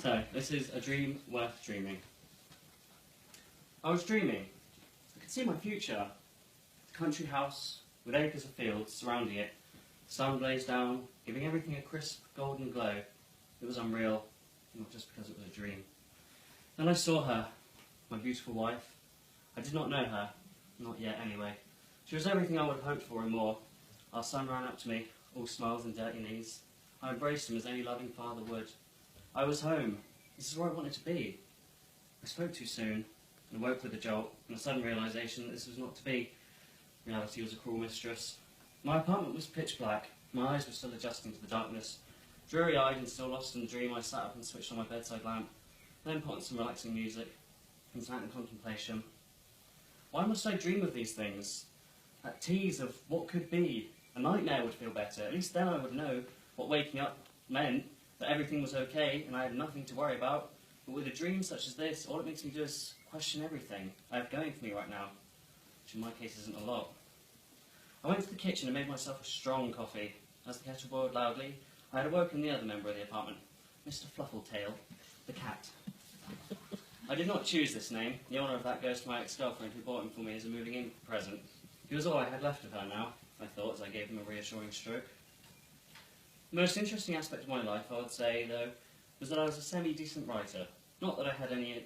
So, this is a dream worth dreaming. I was dreaming. I could see my future. A country house with acres of fields surrounding it. The sun blazed down, giving everything a crisp golden glow. It was unreal, not just because it was a dream. Then I saw her, my beautiful wife. I did not know her, not yet anyway. She was everything I would have hoped for and more. Our son ran up to me, all smiles and dirty knees. I embraced him as any loving father would. I was home. This is where I wanted to be. I spoke too soon, and woke with a jolt, and a sudden realisation that this was not to be. Reality was a cruel mistress. My apartment was pitch black. My eyes were still adjusting to the darkness. Dreary-eyed and still lost in the dream, I sat up and switched on my bedside lamp, then put on some relaxing music, and sat in contemplation. Why must I dream of these things? That tease of what could be. A nightmare would feel better. At least then I would know what waking up meant, that everything was okay and I had nothing to worry about. But with a dream such as this, all it makes me do is question everything I have going for me right now, which in my case isn't a lot. I went to the kitchen and made myself a strong coffee. As the kettle boiled loudly, I had awoken the other member of the apartment, Mr. Fluffletail, the cat. I did not choose this name. The honour of that goes to my ex-girlfriend who bought him for me as a moving-in present. He was all I had left of her now, I thought, as I gave him a reassuring stroke. The most interesting aspect of my life, I would say, though, was that I was a semi-decent writer. Not that it had any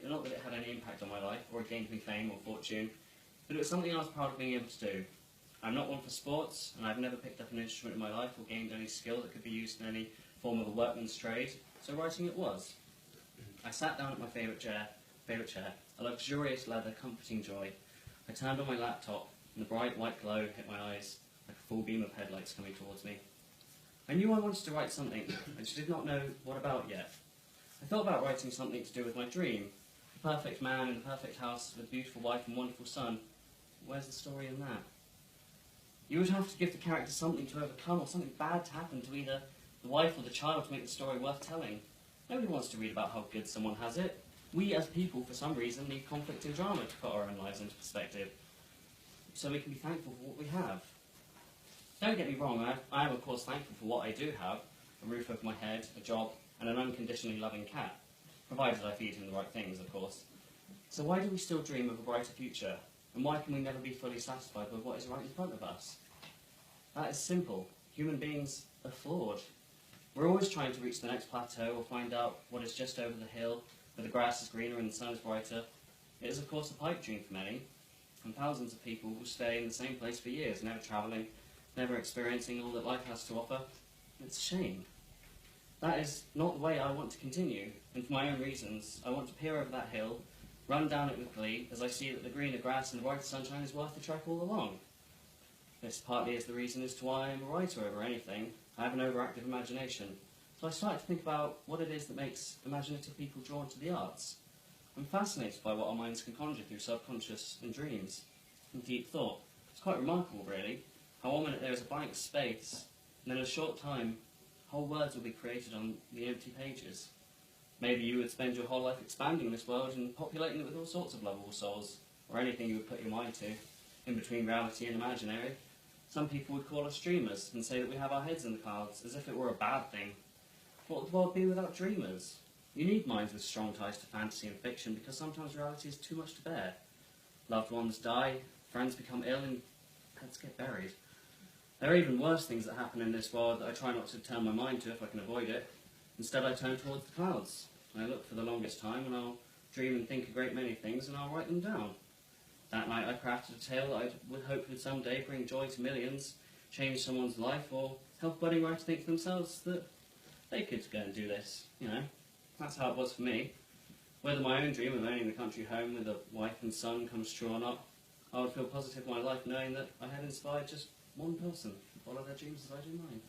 impact on my life, or it gained me fame or fortune, but it was something I was proud of being able to do. I'm not one for sports, and I've never picked up an instrument in my life or gained any skill that could be used in any form of a workman's trade, so writing it was. I sat down at my favourite chair, a luxurious leather, comforting joy. I turned on my laptop, and the bright white glow hit my eyes, like a full beam of headlights coming towards me. I knew I wanted to write something, I just did not know what about yet. I thought about writing something to do with my dream. The perfect man in the perfect house with a beautiful wife and wonderful son. Where's the story in that? You would have to give the character something to overcome, or something bad to happen to either the wife or the child to make the story worth telling. Nobody wants to read about how good someone has it. We as people, for some reason, need conflict and drama to put our own lives into perspective, so we can be thankful for what we have. Don't get me wrong, I am of course thankful for what I do have, a roof over my head, a job, and an unconditionally loving cat, provided I feed him the right things, of course. So why do we still dream of a brighter future, and why can we never be fully satisfied with what is right in front of us? That is simple. Human beings are flawed. We're always trying to reach the next plateau or find out what is just over the hill, where the grass is greener and the sun is brighter. It is of course a pipe dream for many, and thousands of people will stay in the same place for years, never travelling, never experiencing all that life has to offer. It's a shame. That is not the way I want to continue, and for my own reasons, I want to peer over that hill, run down it with glee, as I see that the greener grass and the brighter sunshine is worth the trek all along. This partly is the reason as to why I am a writer over anything. I have an overactive imagination, so I started to think about what it is that makes imaginative people drawn to the arts. I'm fascinated by what our minds can conjure through subconscious and dreams, and deep thought. It's quite remarkable, really, how 1 minute there is a blank space, and in a short time, whole words will be created on the empty pages. Maybe you would spend your whole life expanding this world and populating it with all sorts of lovable souls, or anything you would put your mind to, in between reality and imaginary. Some people would call us dreamers, and say that we have our heads in the clouds, as if it were a bad thing. What would the world be without dreamers? You need minds with strong ties to fantasy and fiction, because sometimes reality is too much to bear. Loved ones die, friends become ill, and pets get buried. There are even worse things that happen in this world that I try not to turn my mind to if I can avoid it. Instead I turn towards the clouds. I look for the longest time, and I'll dream and think a great many things, and I'll write them down. That night I crafted a tale that I would hope would someday bring joy to millions, change someone's life, or help a budding writer think to themselves that they could go and do this, you know. That's how it was for me. Whether my own dream of owning the country home with a wife and son comes true or not, I would feel positive in my life knowing that I had inspired just one person to follow their dreams as I do mine.